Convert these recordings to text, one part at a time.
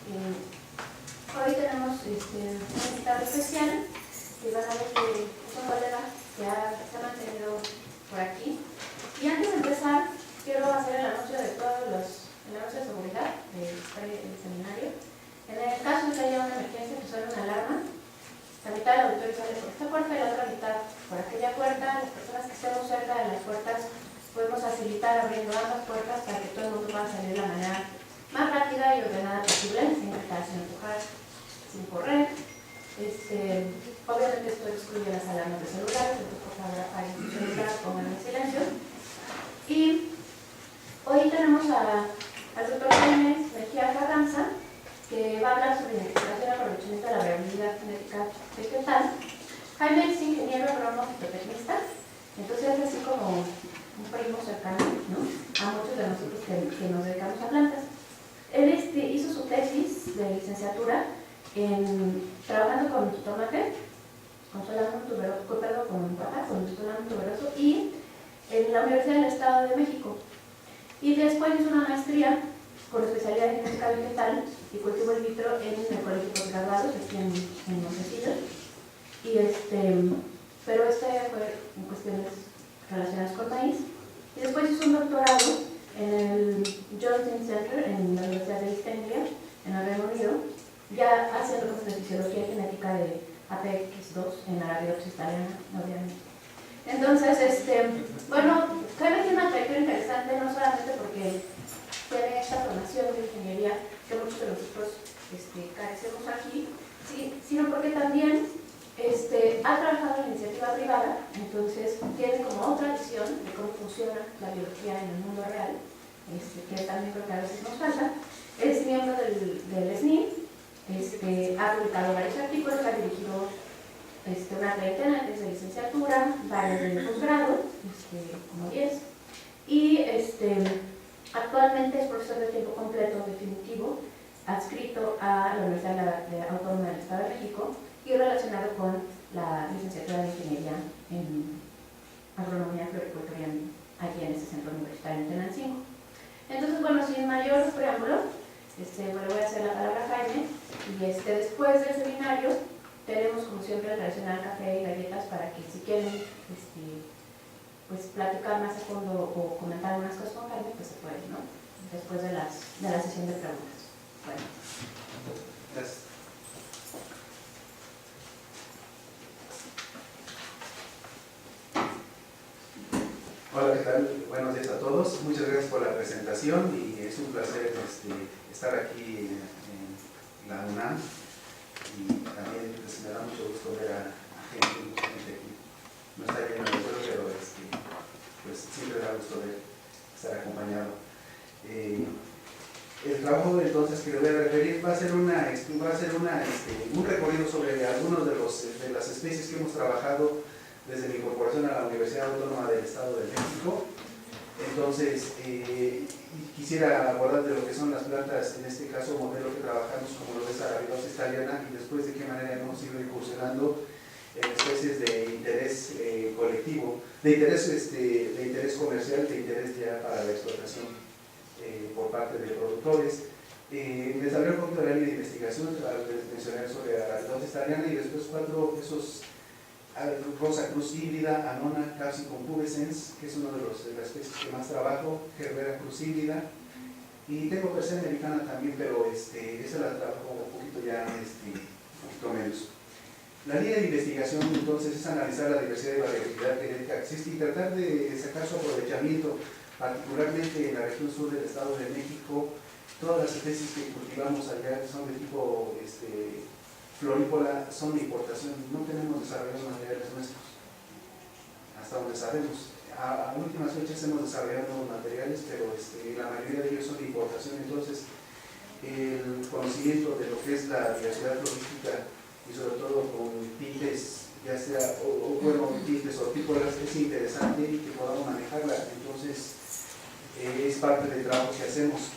Hoy tenemos un invitado especial, que van a ver que es un colega que se ha mantenido por aquí. Y antes de empezar, quiero hacer el anuncio de todos el anuncio de seguridad del seminario. En el caso de que haya una emergencia, que suene una alarma, la mitad del auditorio sale por esta puerta y la otra mitad por aquella puerta. Las personas que estemos cerca de las puertas podemos facilitar abriendo ambas puertas para que todo el mundo pueda salir de la manera más rápida y ordenada posible, sin gritar, sin empujar, sin correr. Obviamente esto excluye las alarmas de celulares, entonces por favor apaguen sus celulares, pongan en silencio. Y hoy tenemos al doctor Jaime Mejía Carranza, que va a hablar sobre identificación y aprovechamiento de la variabilidad genética vegetal. Jaime es ingeniero agrónomo fitotecnista, entonces es así como un primo cercano, ¿no?, a muchos de nosotros que nos dedicamos a plantas. Él hizo su tesis de licenciatura trabajando con tomate, con Solano tuberoso, y en la Universidad del Estado de México. Y después hizo una maestría con especialidad en genética vegetal y cultivo in vitro en el Colegio de Posgraduados, aquí en Montecillo. Pero fue en cuestiones relacionadas con maíz. Y después hizo un doctorado en el Johnson Center en la Universidad de East Anglia, en el Reino Unido, ya haciendo cosas de fisiología y genética de APX2 en la Arabidopsis thaliana, obviamente. Entonces, bueno, Jaime tiene una trayectoria interesante, no solamente porque tiene esta formación de ingeniería que muchos de nosotros carecemos aquí, sino porque también ha trabajado en iniciativa privada, entonces tiene como otra visión de cómo funciona la biología en el mundo real, que también creo que a veces nos falta. Es miembro del SNI, ha publicado varios artículos, ha dirigido una treintena de licenciatura, varios de posgrado, como 10, y actualmente es profesor de tiempo completo definitivo, adscrito a la Universidad Autónoma del Estado de México y relacionado con la licenciatura de Ingeniería en Agronomía Floricultura aquí en este centro universitario en Tenancingo. Entonces, bueno, sin mayor preámbulo, le voy a hacer la palabra a Jaime, y después del seminario tenemos como siempre el tradicional café y galletas para que si quieren pues platicar más a fondo o comentar algunas cosas con Jaime, pues se puede, ¿no?, después de la sesión de preguntas. Bueno. Gracias. Hola, ¿qué tal? Buenos días a todos. Muchas gracias por la presentación y es un placer estar aquí en la UNAM, y también pues, me da mucho gusto ver a gente aquí. No está lleno de vuelo, pero pues siempre da gusto estar acompañado. El trabajo entonces que le voy a referir va a ser un recorrido sobre algunos de las especies que hemos trabajado desde mi incorporación a la Universidad Autónoma del Estado de México. Entonces, quisiera abordar de lo que son las plantas, en este caso modelo que trabajamos, como lo es Arabidopsis thaliana, y después de qué manera hemos ido incursionando en especies de interés colectivo, de interés comercial, de interés ya para la explotación por parte de productores. Les hablé un poquito de la línea de investigación, les mencioné sobre Arabidopsis thaliana y después esos Rosa cruz híbrida, Annona capsicum pubescens, que es uno de las especies que más trabajo, Gerbera cruz híbrida, y tengo Persea americana también, pero esa la trabajo un poquito ya, un poquito menos. La línea de investigación entonces es analizar la diversidad y variabilidad genética que existe y tratar de sacar su aprovechamiento, particularmente en la región sur del Estado de México. Todas las especies que cultivamos allá son de tipo florícola, son de importación, no tenemos desarrollados materiales nuestros, hasta donde sabemos. A últimas fechas hemos desarrollado nuevos materiales, pero la mayoría de ellos son de importación. Entonces, el conocimiento de lo que es la diversidad florística y sobre todo con tintes, ya sea, tintes hortícolas, es interesante y que podamos manejarla. Entonces, es parte del trabajo que hacemos.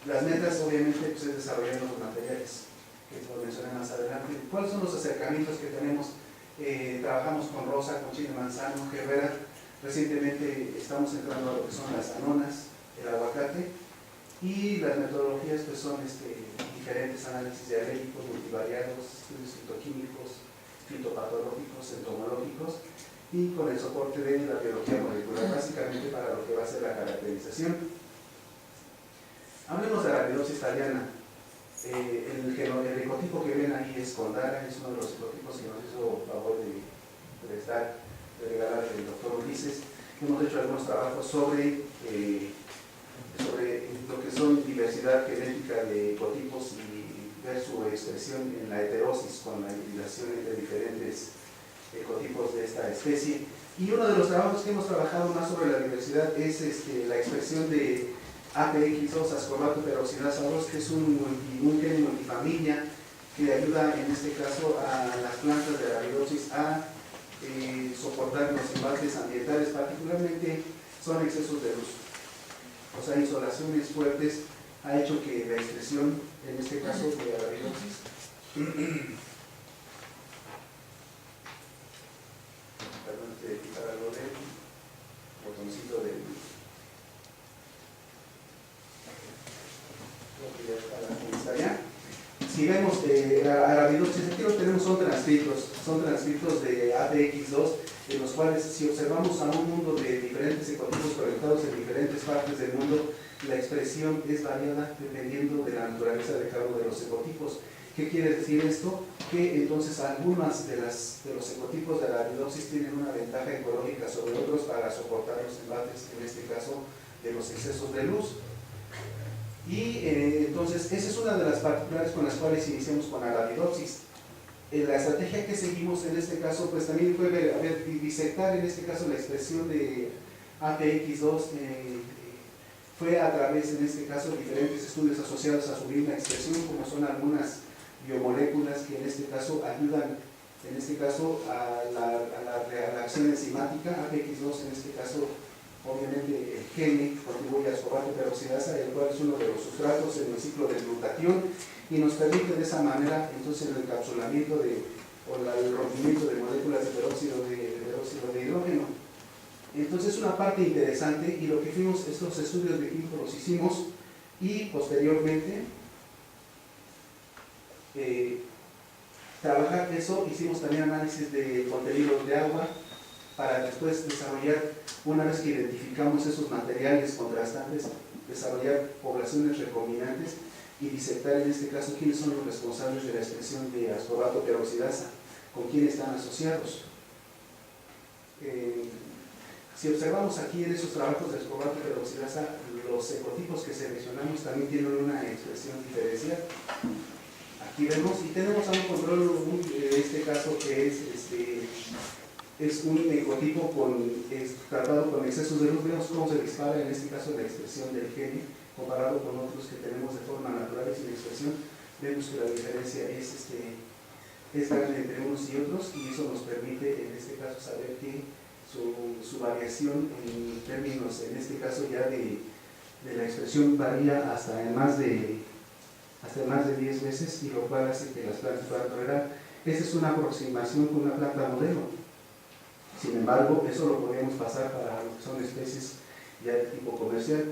Las metas, obviamente, pues, es desarrollar los materiales, que lo mencioné más adelante. ¿Cuáles son los acercamientos que tenemos? Trabajamos con rosa, con chile manzano, gerbera. Recientemente estamos entrando a lo que son las anonas, el aguacate, y las metodologías pues son diferentes análisis dialégicos, multivariados, estudios fitoquímicos, fitopatológicos, entomológicos, y con el soporte de la biología molecular, básicamente para lo que va a ser la caracterización. Hablemos de Arabidopsis thaliana. El ecotipo que ven ahí es Condara, es uno de los ecotipos que nos hizo favor de regalar el doctor Ulises. Hemos hecho algunos trabajos sobre lo que son diversidad genética de ecotipos y ver su expresión en la heterosis con la hibridación entre diferentes ecotipos de esta especie. Y uno de los trabajos que hemos trabajado más sobre la diversidad es la expresión de APX2, ascorbato peroxidasa 2, que es un gen multifamilia que ayuda en este caso a las plantas de Arabidopsis a soportar los embates ambientales, particularmente son excesos de luz. O sea, insolaciones fuertes ha hecho que la expresión, en este caso de Arabidopsis, perdón, de quitar algo del botoncito del... Está ya. Si vemos Arabidopsis, aquí lo tenemos, son transcritos de APX2, de los cuales, si observamos a un mundo de diferentes ecotipos conectados en diferentes partes del mundo, la expresión es variada dependiendo de la naturaleza de cada uno de los ecotipos. ¿Qué quiere decir esto? Que entonces algunos de los ecotipos de Arabidopsis tienen una ventaja ecológica sobre otros para soportar los embates, en este caso de los excesos de luz. Y entonces esa es una de las particulares con las cuales iniciamos con Arabidopsis. La estrategia que seguimos en este caso pues también fue disectar en este caso la expresión de APX2, fue a través en este caso de diferentes estudios asociados a su misma expresión, como son algunas biomoléculas que en este caso ayudan en este caso a la reacción enzimática. APX2 en este caso obviamente el gene contribuye a ascorbato peroxidasa, el cual es uno de los sustratos en el ciclo de glutatión, y nos permite de esa manera entonces el encapsulamiento el rompimiento de moléculas de peróxido de hidrógeno. Entonces es una parte interesante, y lo que fuimos, estos estudios de químico los hicimos, y posteriormente trabajar eso, hicimos también análisis de contenidos de agua para después desarrollar, una vez que identificamos esos materiales contrastantes, desarrollar poblaciones recombinantes y disectar en este caso quiénes son los responsables de la expresión de ascorbato peroxidasa, con quién están asociados. Si observamos aquí en esos trabajos de ascorbato peroxidasa, los ecotipos que seleccionamos también tienen una expresión diferencial. Aquí vemos, y tenemos a un control, en este caso que es un ecotipo tratado con excesos de luz. Vemos cómo se dispara en este caso la expresión del gene comparado con otros que tenemos de forma natural y sin expresión. Vemos que la diferencia es grande entre unos y otros, y eso nos permite en este caso saber que su variación en términos, en este caso ya de la expresión, varía hasta en más de 10 veces, y lo cual hace que las plantas puedan tolerar. Esa es una aproximación con una planta modelo. Sin embargo, eso lo podemos pasar para lo que son especies ya de tipo comercial.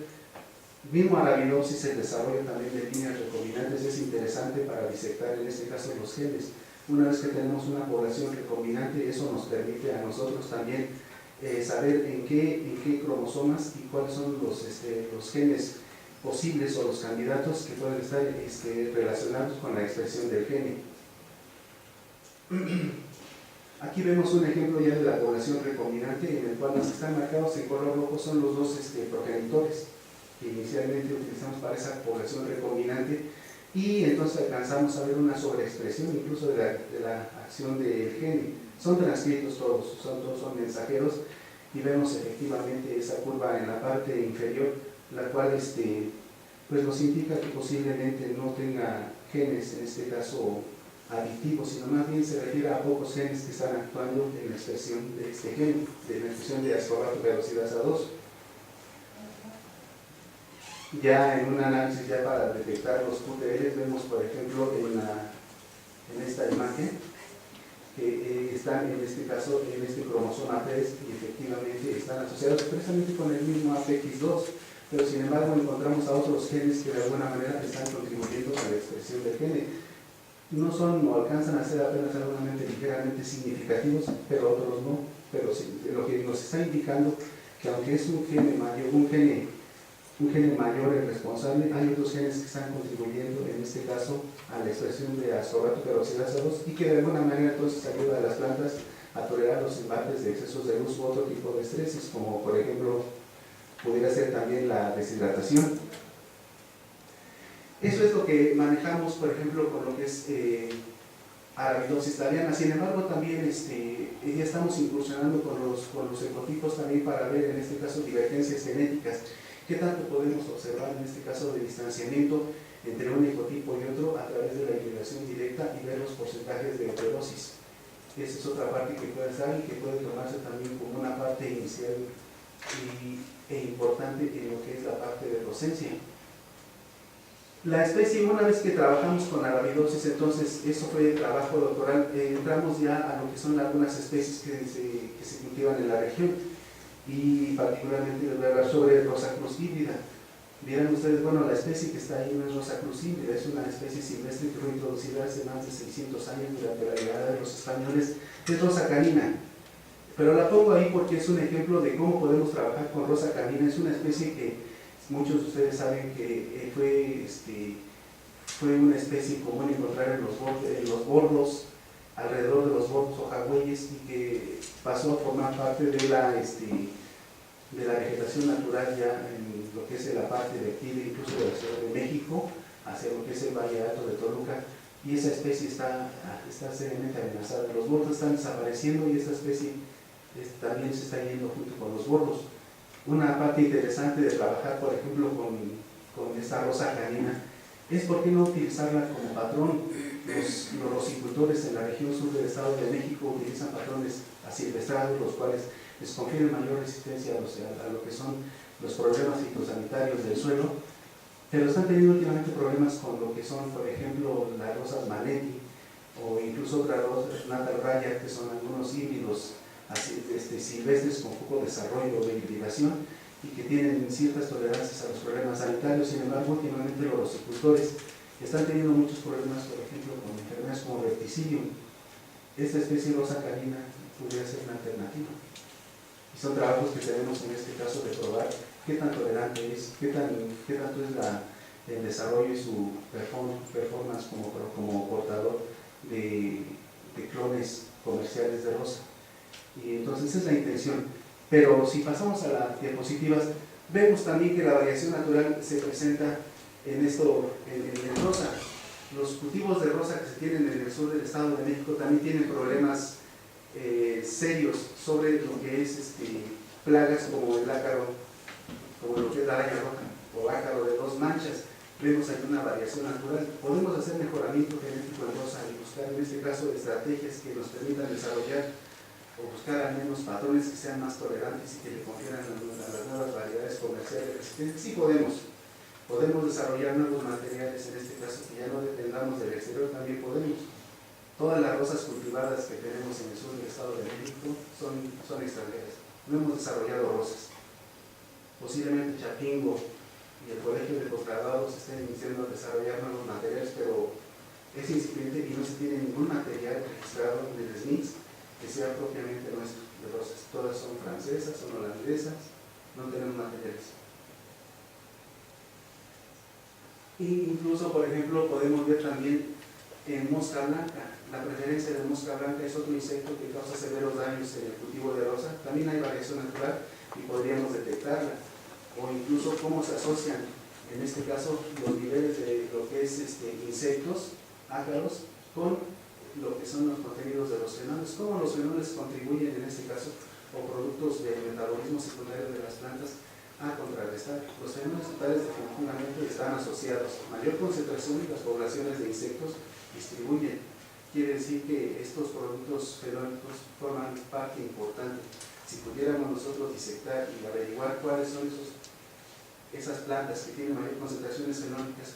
Mismo Arabidopsis, el desarrollo también de líneas recombinantes es interesante para disectar en este caso los genes. Una vez que tenemos una población recombinante, eso nos permite a nosotros también saber en qué cromosomas y cuáles son los genes posibles o los candidatos que pueden estar relacionados con la expresión del gene. Aquí vemos un ejemplo ya de la población recombinante, en el cual los que están marcados en color rojo son los dos progenitores que inicialmente utilizamos para esa población recombinante, y entonces alcanzamos a ver una sobreexpresión incluso de la acción del gene. Son transcritos todos son mensajeros, y vemos efectivamente esa curva en la parte inferior, la cual pues nos indica que posiblemente no tenga genes, en este caso aditivos, sino más bien se refiere a pocos genes que están actuando en la expresión de este gen, de la expresión de ascorbato peroxidasa 2. Ya en un análisis ya para detectar los QTLs, vemos por ejemplo en esta imagen que están en este caso en este cromosoma 3, y efectivamente están asociados precisamente con el mismo APX2, pero sin embargo encontramos a otros genes que de alguna manera están contribuyendo a la expresión no son o alcanzan a ser apenas algunamente ligeramente significativos, pero otros no. Pero sí, lo que nos está indicando que aunque es un gene mayor, un gene mayor el responsable, hay otros genes que están contribuyendo, en este caso, a la expresión de ascorbato peroxidasa 2 y que de alguna manera entonces ayuda a las plantas a tolerar los embates de excesos de luz u otro tipo de estreses, como por ejemplo pudiera ser también la deshidratación. Eso es lo que manejamos, por ejemplo, con lo que es Arabidopsis thaliana. Sin embargo, también ya estamos incursionando con los ecotipos también para ver, en este caso, divergencias genéticas. ¿Qué tanto podemos observar, en este caso, de distanciamiento entre un ecotipo y otro a través de la hibridación directa y ver los porcentajes de heterosis? Esa es otra parte que puede estar y que puede tomarse también como una parte inicial e importante en lo que es la parte de docencia. La especie, una vez que trabajamos con Arabidopsis, entonces eso fue trabajo doctoral, entramos ya a lo que son algunas especies que se cultivan en la región y particularmente les voy a hablar sobre Rosa cruz híbrida. Dirán ustedes, bueno, la especie que está ahí no es Rosa cruz híbrida, es una especie silvestre que fue introducida hace más de 600 años durante la llegada de los españoles, es Rosa canina. Pero la pongo ahí porque es un ejemplo de cómo podemos trabajar con Rosa canina. Es una especie que muchos de ustedes saben que fue una especie común encontrar en los bordos, alrededor de los bordos ojagüeyes, y que pasó a formar parte de la vegetación natural ya en lo que es la parte de aquí, incluso de la Ciudad de México, hacia lo que es el Valle Alto de Toluca, y esa especie está seriamente amenazada. Los bordos están desapareciendo y esta especie también se está yendo junto con los bordos. Una parte interesante de trabajar, por ejemplo, con esta rosa canina es por qué no utilizarla como patrón. Los rosicultores en la región sur del Estado de México utilizan patrones asilvestrados, los cuales les confieren mayor resistencia a lo que son los problemas fitosanitarios del suelo, pero están teniendo últimamente problemas con lo que son, por ejemplo, las rosas Manetti o incluso otras rosas Natal Raya, que son algunos híbridos silvestres con poco desarrollo de hibridación y que tienen ciertas tolerancias a los problemas sanitarios. Sin embargo, últimamente los rosicultores están teniendo muchos problemas, por ejemplo, con enfermedades como verticillium. Esta especie rosa canina podría ser una alternativa. Y son trabajos que tenemos en este caso de probar qué tan tolerante es, qué tanto es el desarrollo y su performance como portador de clones comerciales de rosa. Y entonces esa es la intención. Pero si pasamos a las diapositivas, vemos también que la variación natural se presenta en rosa. Los cultivos de rosa que se tienen en el sur del Estado de México también tienen problemas serios sobre lo que es plagas como el ácaro, como lo que es la araña roja o ácaro de dos manchas. Vemos ahí una variación natural. Podemos hacer mejoramiento genético en rosa y buscar en este caso estrategias que nos permitan desarrollar o buscar al menos patrones que sean más tolerantes y que le confieran a las nuevas variedades comerciales existentes. Sí podemos desarrollar nuevos materiales, en este caso que ya no dependamos del exterior, también podemos. Todas las rosas cultivadas que tenemos en el sur del Estado de México son extranjeras. No hemos desarrollado rosas. Posiblemente Chapingo y el Colegio de Postgraduados estén iniciando a desarrollar nuevos materiales, pero es incipiente y no se tiene ningún material registrado en el SNICS que sea propiamente nuestro de rosas. Todas son francesas, son holandesas, no tenemos materiales. E incluso, por ejemplo, podemos ver también en mosca blanca. La preferencia de mosca blanca es otro insecto que causa severos daños en el cultivo de rosa. También hay variación natural y podríamos detectarla. O incluso cómo se asocian, en este caso, los niveles de lo que es insectos, ácaros, con lo que son los contenidos de los fenoles, cómo los fenoles contribuyen en este caso, o productos del metabolismo secundario de las plantas, a contrarrestar. Los fenoles totales definitivamente están asociados. Mayor concentración en las poblaciones de insectos distribuyen. Quiere decir que estos productos fenólicos forman parte importante. Si pudiéramos nosotros disectar y averiguar cuáles son esas plantas que tienen mayor concentraciones fenólicas,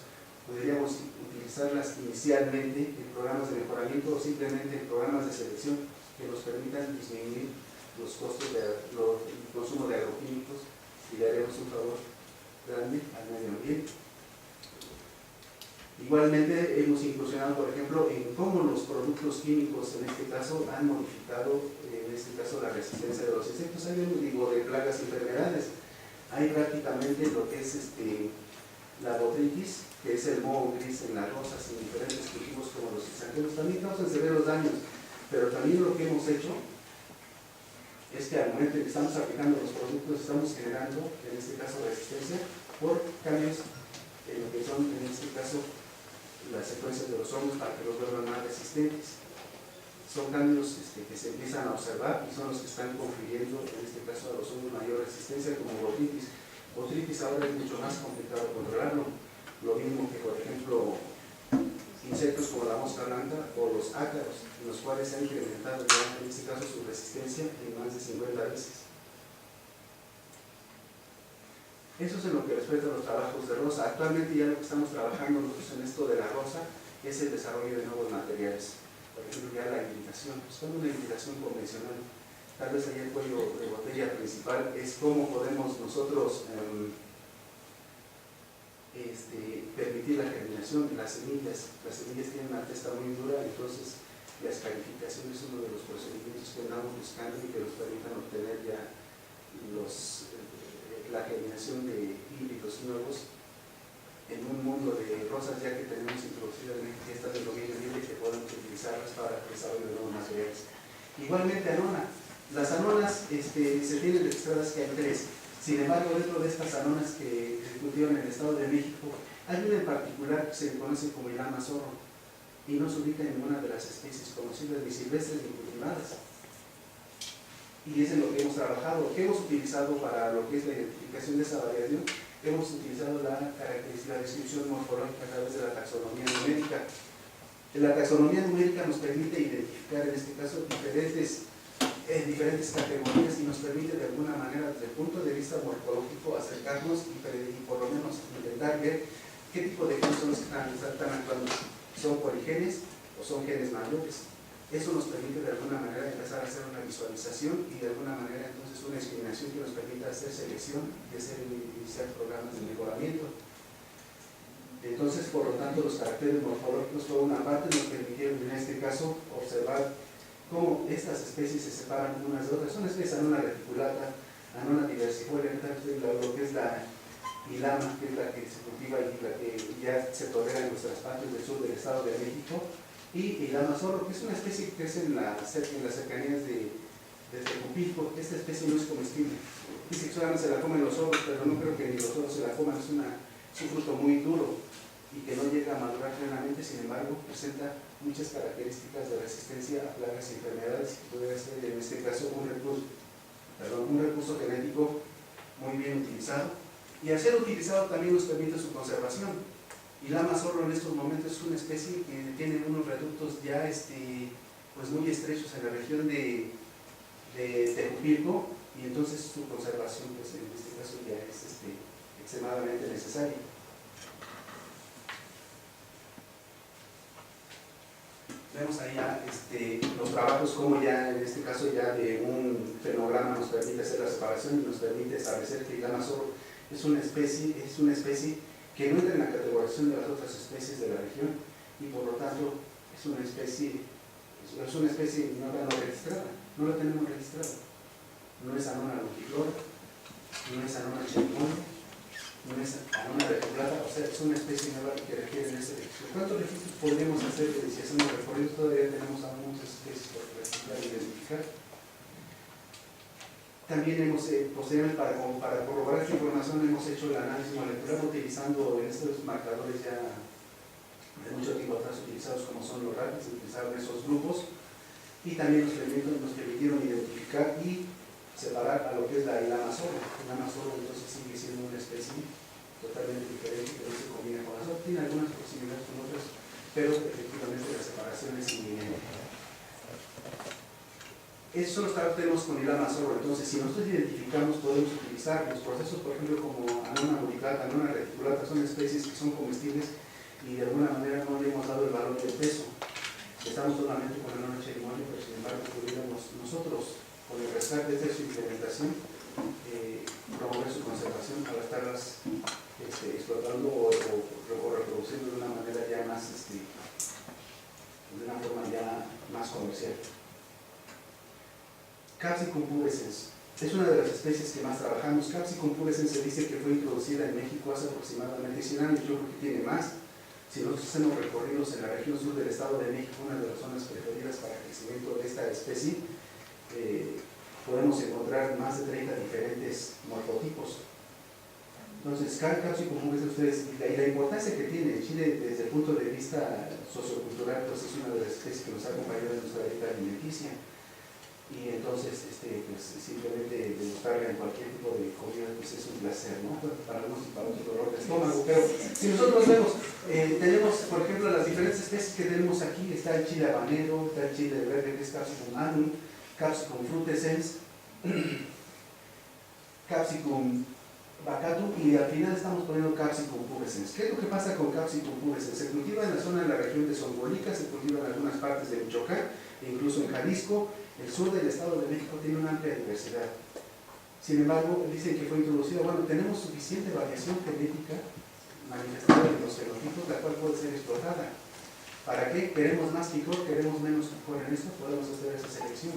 podríamos utilizarlas inicialmente en programas de mejoramiento o simplemente en programas de selección que nos permitan disminuir los costos del consumo de agroquímicos y le haremos un favor grande al medio ambiente. Igualmente hemos incursionado, por ejemplo, en cómo los productos químicos en este caso han modificado, en este caso, la resistencia de los insectos. Hay un tipo de plagas y enfermedades. Hay prácticamente lo que es la botrytis, que es el moho gris en las rosas, en diferentes cultivos como los extranjeros. También causan severos daños, pero también lo que hemos hecho es que al momento en que estamos aplicando los productos, estamos generando, en este caso, resistencia por cambios en lo que son, en este caso, las secuencias de los hongos para que los vuelvan más resistentes. Son cambios que se empiezan a observar y son los que están confiriendo, en este caso, a los hongos mayor resistencia, como botrytis. Botrytis ahora es mucho más complicado controlarlo. Lo mismo que, por ejemplo, insectos como la mosca blanca o los ácaros, en los cuales se ha incrementado ya, en este caso, su resistencia en más de 50 veces. Eso es en lo que respecta a los trabajos de rosa. Actualmente ya lo que estamos trabajando nosotros en esto de la rosa es el desarrollo de nuevos materiales. Por ejemplo, ya la hibridación. Buscando una hibridación convencional. Tal vez ahí el cuello de botella principal es cómo podemos nosotros permitir la germinación de las semillas. Las semillas tienen una testa muy dura, entonces la escarificación es uno de los procedimientos que andamos buscando y que nos permitan obtener ya la germinación de híbridos nuevos en un mundo de rosas ya que tenemos introducidas en estas del dominio libre que podemos utilizarlas para el desarrollo de nuevos materiales. Igualmente anona. Las anonas se tienen registradas que hay 3. Sin embargo, dentro de estas anonas que se cultivan en el Estado de México, hay una en particular que se conoce como ilama zorro y no se ubica en ninguna de las especies conocidas, ni silvestres ni cultivadas. Y es en lo que hemos trabajado. ¿Qué hemos utilizado para lo que es la identificación de esa variación? Hemos utilizado la descripción morfológica a través de la taxonomía numérica. La taxonomía numérica nos permite identificar, en este caso, diferentes categorías y nos permite de alguna manera, desde el punto de vista morfológico, acercarnos y por lo menos intentar ver qué tipo de genes son los que están actuando. ¿Son poligenes o son genes mayores? Eso nos permite de alguna manera empezar a hacer una visualización y de alguna manera entonces una discriminación que nos permita hacer selección y iniciar programas de mejoramiento. Entonces, por lo tanto, los caracteres morfológicos por una parte nos permitieron en este caso observar cómo estas especies se separan unas de otras. Son especies anona reticulata, anona diversifolia, lo que es la ilama, que es la que se cultiva y la que ya se tolera en nuestras partes del sur del Estado de México, y ilama zorro, que es una especie que crece en las cercanías de Tejupilco. Esta especie no es comestible. Dice que solamente se la comen los zorros, pero no creo que ni los zorros se la coman. Es un fruto muy duro y que no llega a madurar plenamente. Sin embargo, presenta muchas características de resistencia a plagas y enfermedades, que puede ser en este caso un recurso genético muy bien utilizado, y al ser utilizado también nos permite su conservación. Ilama zorro en estos momentos es una especie que tiene unos reductos ya pues muy estrechos en la región de Tejupilco, y entonces su conservación pues en este caso ya es extremadamente necesaria. Vemos ahí ya los trabajos como ya en este caso ya de un fenograma nos permite hacer la separación y nos permite establecer que ilama zorro es una especie que no entra en la categorización de las otras especies de la región y por lo tanto es una especie no registrada, no la tenemos registrada. No es anona multiflora, no es anona cherimonia, no es anona reticulata, o sea, es una especie nueva que requiere ese registro. ¿Cuántos registros podemos hacer si hacemos recorridos? Todavía tenemos aún muchas especies por registrar y identificar. También hemos, posteriormente, para corroborar esta información, hemos hecho el análisis molecular utilizando estos marcadores ya de mucho tiempo atrás utilizados, como son los RAPs, utilizaron esos grupos, y también nos permitieron identificar y separar a lo que es la ilama zorro. Ilama zorro entonces sigue siendo una especie totalmente diferente que no se combina con las otras, tiene algunas proximidades con otras, pero efectivamente la separación es inminente. Esos son los trabajos que tenemos con ilama zorro. Entonces, si nosotros identificamos, podemos utilizar los procesos, por ejemplo, como anona multiclata, anona reticulata, son especies que son comestibles y de alguna manera no le hemos dado el valor del peso. Estamos solamente con anona cherimonia, pero sin embargo pudiéramos nosotros, con el rescate de su implementación, promover su conservación para estarlas explotando o reproduciendo de una manera ya comercial. Capsicum pubescens es una de las especies que más trabajamos. Capsicum pubescens se dice que fue introducida en México hace aproximadamente 100 años, yo creo que tiene más. Si nosotros hacemos recorridos en la región sur del Estado de México, una de las zonas preferidas para el crecimiento de esta especie, podemos encontrar más de 30 diferentes morfotipos. Entonces, Capsicum pubescens, y la importancia que tiene en Chile desde el punto de vista sociocultural, pues es una de las especies que nos ha acompañado en nuestra dieta alimenticia. Y entonces, pues simplemente degustarla en cualquier tipo de comida, pues es un placer, ¿no? Para unos y para otros dolor de estómago. Pero si nosotros vemos, tenemos, por ejemplo, las diferentes especies que tenemos aquí, está el chile habanero, está el chile verde, que es Capsicum annuum, Capsicum frutescens, Capsicum bacatum, y al final estamos poniendo Capsicum pubescens. ¿Qué es lo que pasa con Capsicum pubescens? Se cultiva en la zona de la región de Zongolica, se cultiva en algunas partes de Michoacán, e incluso en Jalisco. El sur del Estado de México tiene una amplia diversidad. Sin embargo, dicen que fue introducida. Bueno, tenemos suficiente variación genética manifestada en los fenotipos, la cual puede ser explotada. ¿Para qué? ¿Queremos más picor? ¿Queremos menos picor en esto? Podemos hacer esa selección.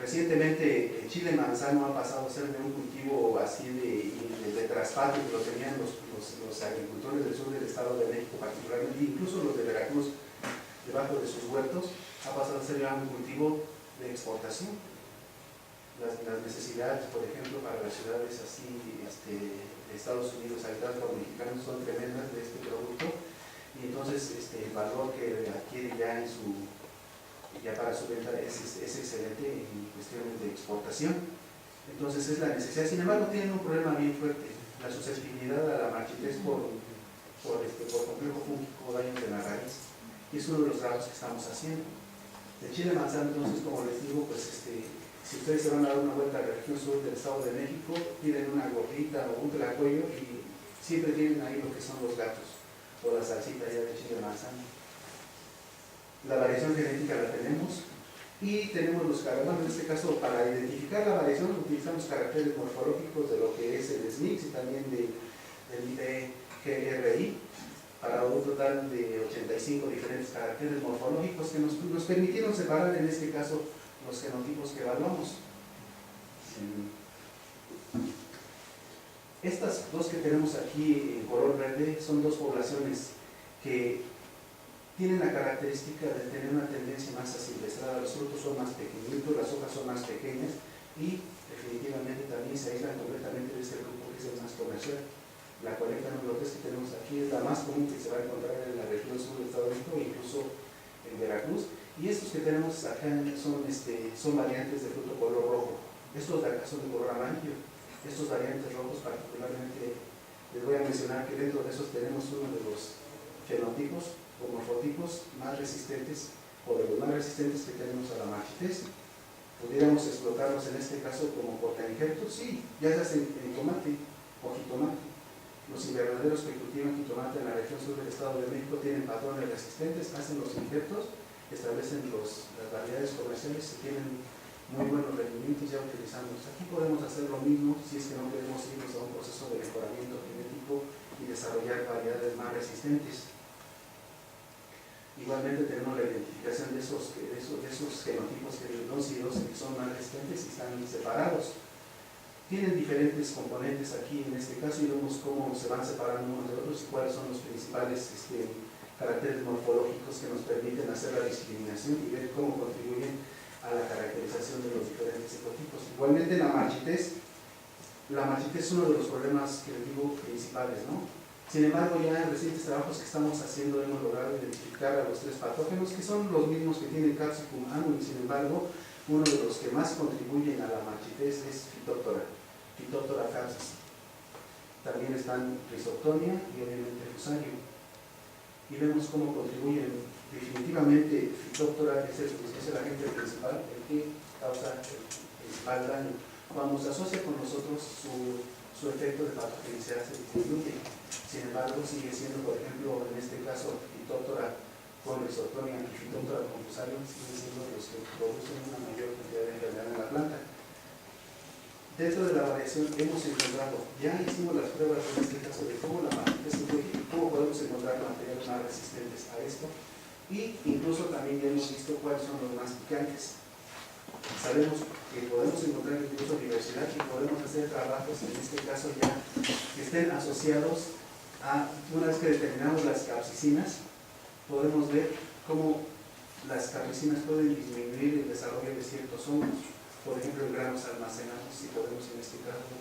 Recientemente, el chile manzano ha pasado a ser de un cultivo así de traspatio que lo tenían los agricultores del sur del Estado de México, particularmente, incluso los de Veracruz, debajo de sus huertos, ha pasado a ser ya un cultivo de exportación. Las necesidades, por ejemplo, para las ciudades así de Estados Unidos, habitadas por mexicanos, son tremendas de este producto, y entonces el valor que adquiere ya para su venta es excelente en cuestiones de exportación. Entonces es la necesidad. Sin embargo, tienen un problema bien fuerte: la susceptibilidad a la marchitez por complejo fúngico, daños de la raíz. Y es uno de los trabajos que estamos haciendo. El chile manzano, entonces, como les digo, pues si ustedes se van a dar una vuelta a la región sur del Estado de México, piden una gorrita o un tlacuello y siempre tienen ahí lo que son los gatos o la salsita ya de chile manzano. La variación genética la tenemos y tenemos los caracteres. En este caso, para identificar la variación, utilizamos caracteres morfológicos de lo que es el SNX y también del IDGRI, para un total de 85 diferentes caracteres morfológicos que nos permitieron separar, en este caso, los genotipos que evaluamos. Estas dos que tenemos aquí en color verde son dos poblaciones que tienen la característica de tener una tendencia más asilvestrada. Los frutos son más pequeñitos, las hojas son más pequeñas y definitivamente también se aíslan completamente de este grupo que es el más comercial. La 40 número 3 que tenemos aquí es la más común que se va a encontrar en la región sur del Estado de México, incluso en Veracruz. Y estos que tenemos acá son variantes de fruto color rojo. Estos de acá son de color amarillo. Estos variantes rojos particularmente, les voy a mencionar que dentro de esos tenemos uno de los fenotipos o morfotipos más resistentes, o de los más resistentes que tenemos a la marchitez. Pudiéramos explotarlos en este caso como portainjertos, sí, ya se hace en tomate o jitomate. Los invernaderos que cultivan jitomate en la región sur del Estado de México tienen patrones resistentes, hacen los injertos, establecen las variedades comerciales, se tienen muy buenos rendimientos ya utilizándolos. Aquí podemos hacer lo mismo si es que no queremos irnos a un proceso de mejoramiento genético y desarrollar variedades más resistentes. Igualmente tenemos la identificación de esos genotipos que son más resistentes y están separados. Tienen diferentes componentes aquí en este caso y vemos cómo se van separando unos de otros y cuáles son los principales caracteres morfológicos que nos permiten hacer la discriminación y ver cómo contribuyen a la caracterización de los diferentes ecotipos. Igualmente la marchitez es uno de los problemas que les digo principales, ¿no? Sin embargo, ya en recientes trabajos que estamos haciendo hemos logrado identificar a los 3 patógenos que son los mismos que tiene Capsicum annuum. Sin embargo, uno de los que más contribuyen a la marchitez es Phytophthora capsis. También están Rhizoctonia y obviamente Fusario. Y vemos cómo contribuyen. Definitivamente Phytophthora es el agente principal, el que causa el principal daño. Cuando se asocia con nosotros, su efecto de patogenicidad se disminuye. Sin embargo, sigue siendo, por ejemplo, en este caso, Phytophthora con Rhizoctonia y Phytophthora con Fusario, siguen siendo los que producen una mayor cantidad de enfermedad en la planta. Dentro de la variación hemos encontrado, ya hicimos las pruebas en este caso de cómo la marchitez influye y cómo podemos encontrar materiales más resistentes a esto. Y incluso también ya hemos visto cuáles son los más picantes. Sabemos que podemos encontrar incluso diversidad y podemos hacer trabajos, en este caso ya, que estén asociados a, una vez que determinamos las capsicinas, podemos ver cómo las capsicinas pueden disminuir el desarrollo de ciertos hongos, por ejemplo en granos almacenados, si podemos en este caso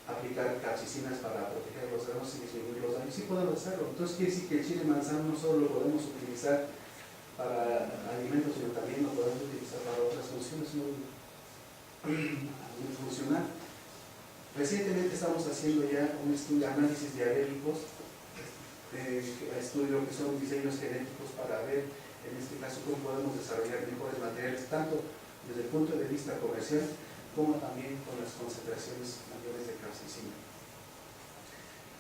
aplicar capsicinas para proteger los granos y disminuir los daños, sí podemos hacerlo. Entonces quiere decir que el chile manzano no solo lo podemos utilizar para alimentos, sino también lo podemos utilizar para otras funciones muy funcional. Recientemente estamos haciendo ya un estudio, análisis de alérgicos, estudio que son diseños genéticos para ver en este caso cómo podemos desarrollar mejores materiales, tanto desde el punto de vista comercial como también con las concentraciones mayores de capsicina.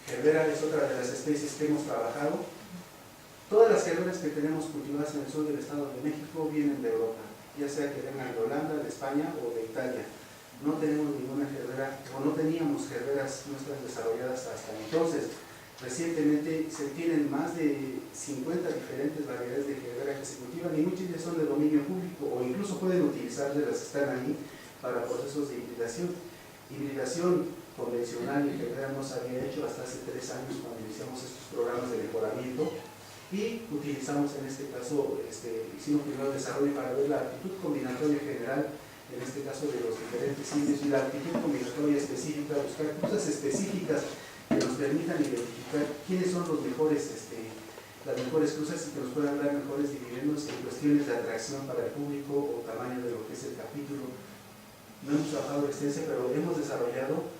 Gerbera es otra de las especies que hemos trabajado. Todas las gerberas que tenemos cultivadas en el sur del Estado de México vienen de Europa, ya sea que vengan de Holanda, de España o de Italia. No tenemos ninguna gerbera, o no teníamos gerberas nuestras desarrolladas hasta entonces. Recientemente se tienen más de 50 diferentes variedades de gerbera que se cultivan y muchas ya son de dominio público o incluso pueden utilizarse, las están ahí para procesos de hibridación. Hibridación convencional y gerbera no se había hecho hasta hace 3 años cuando iniciamos estos programas de mejoramiento y utilizamos en este caso, hicimos primero el desarrollo para ver la actitud combinatoria general, en este caso de los diferentes indios y la actitud combinatoria específica, buscar cosas específicas que nos permitan identificar quiénes son los mejores, las mejores cruzas y que nos puedan dar mejores dividendos en cuestiones de atracción para el público o tamaño de lo que es el capítulo. No hemos trabajado extensa, pero hemos desarrollado,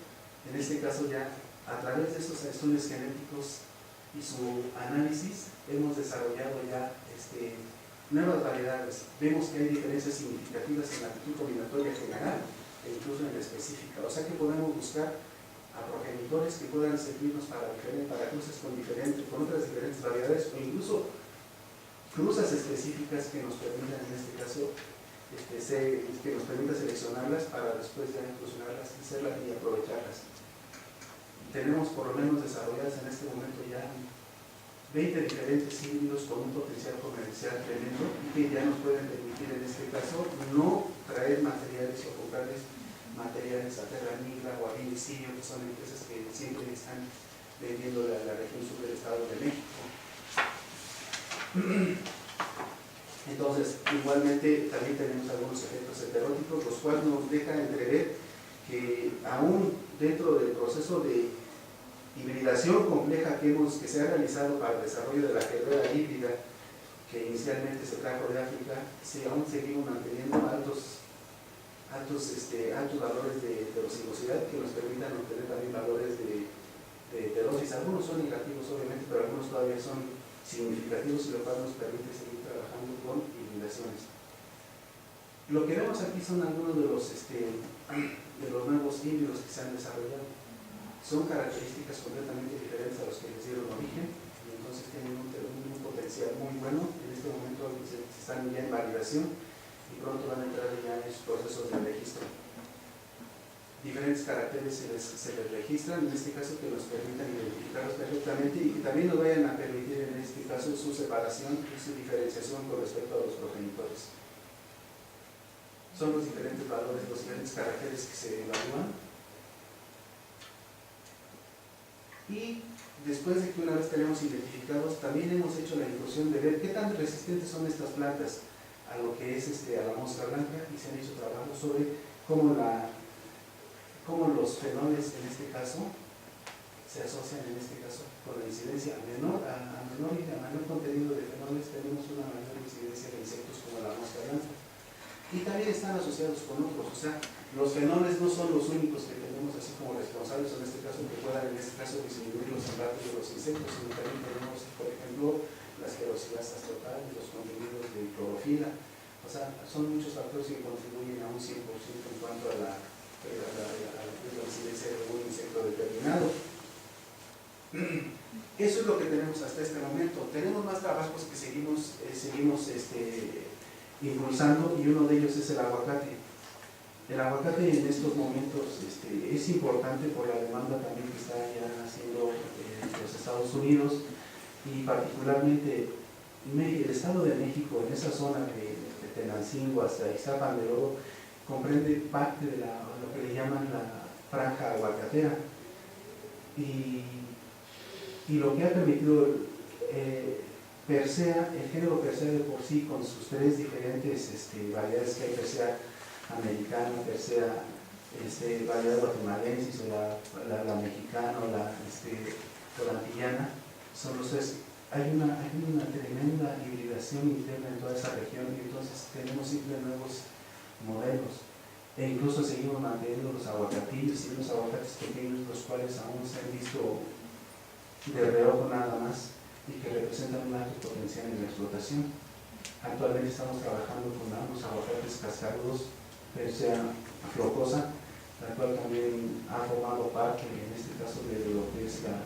en este caso ya, a través de estos estudios genéticos y su análisis, hemos desarrollado ya nuevas variedades. Vemos que hay diferencias significativas en la actitud combinatoria general e incluso en la específica. O sea que podemos buscar a progenitores que puedan servirnos para cruces con otras diferentes variedades o incluso cruzas específicas que nos permitan en este caso que nos permita seleccionarlas para después ya inclusionarlas, hacerlas y aprovecharlas. Tenemos por lo menos desarrolladas en este momento ya 20 diferentes híbridos con un potencial comercial tremendo y que ya nos pueden permitir en este caso no traer materiales o comprarles materiales a Terra Nigra o a Vinicidio, que son empresas que siempre están vendiendo la región sur del Estado de México. Entonces, igualmente también tenemos algunos efectos heteróticos, los cuales nos dejan entrever que aún dentro del proceso de hibridación compleja que se ha realizado para el desarrollo de la gerbera híbrida, que inicialmente se trajo de África, aún seguimos manteniendo altos valores de heterocigosidad que nos permitan obtener también valores de heterosis. Algunos son negativos obviamente, pero algunos todavía son significativos y lo cual nos permite seguir trabajando con hibridaciones. Lo que vemos aquí son algunos de los nuevos híbridos que se han desarrollado. Son características completamente diferentes a los que les dieron origen y entonces tienen un potencial muy bueno. En este momento están ya en validación y pronto van a entrar ya en sus procesos de registro. Diferentes caracteres se les registran, en este caso que nos permitan identificarlos perfectamente y que también nos vayan a permitir en este caso su separación y su diferenciación con respecto a los progenitores. Son los diferentes valores, los diferentes caracteres que se evalúan. Y después de que una vez tenemos identificados, también hemos hecho la inclusión de ver qué tan resistentes son estas plantas a lo que es a la mosca blanca y se han hecho trabajos sobre cómo los fenoles en este caso se asocian en este caso con la incidencia a menor contenido de fenoles tenemos una mayor incidencia de insectos como la mosca blanca y también están asociados con otros, o sea, los fenoles no son los únicos que tenemos así como responsables en este caso que puedan en este caso disminuir los embates de los insectos, sino también tenemos por ejemplo las querosíasas totales, los contenidos de clorofila, o sea, son muchos factores que contribuyen a un 100% en cuanto a la incidencia de un insecto determinado. Eso es lo que tenemos hasta este momento. Tenemos más trabajos que seguimos impulsando y uno de ellos es el aguacate. El aguacate en estos momentos es importante por la demanda también que está ya haciendo en los Estados Unidos y particularmente el Estado de México, en esa zona de Tenancingo hasta Ixtapan de Oro, comprende parte de lo que le llaman la franja aguacatera. Y lo que ha permitido el género Persea de por sí, con sus tres diferentes variedades que hay, Persea americana, Persea variedad guatemalensis, o la mexicana, o la antillana, son los tres. Hay una tremenda hibridación interna en toda esa región, y entonces tenemos siempre nuevos modelos. E incluso seguimos manteniendo los aguacatillos y los aguacates pequeños, los cuales aún se han visto de reojo nada más y que representan un alto potencial en la explotación. Actualmente estamos trabajando con ambos aguacates cascarudos, Persea flocosa, la cual también ha formado parte, en este caso, de lo que es la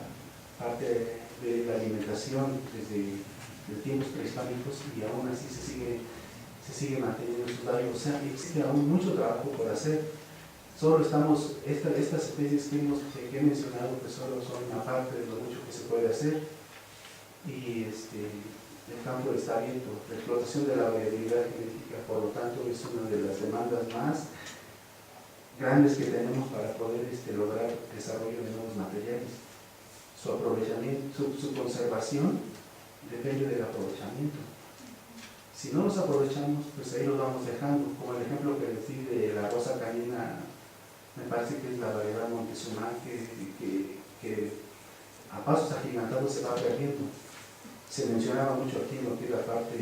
parte de la alimentación desde tiempos prehispánicos, y aún así se sigue manteniendo sus valores. O sea, existe aún mucho trabajo por hacer. Solo estamos, estas especies que he mencionado, pues solo son una parte de lo mucho que se puede hacer, y el campo está abierto. La explotación de la variabilidad genética, por lo tanto, es una de las demandas más grandes que tenemos para poder lograr el desarrollo de nuevos materiales. Su aprovechamiento, su conservación depende del aprovechamiento. Si no los aprovechamos, pues ahí los vamos dejando, como el ejemplo que les di de la rosa canina, me parece que es la variedad Montezuma, que a pasos agigantados se va perdiendo. Se mencionaba mucho aquí en lo que es la parte,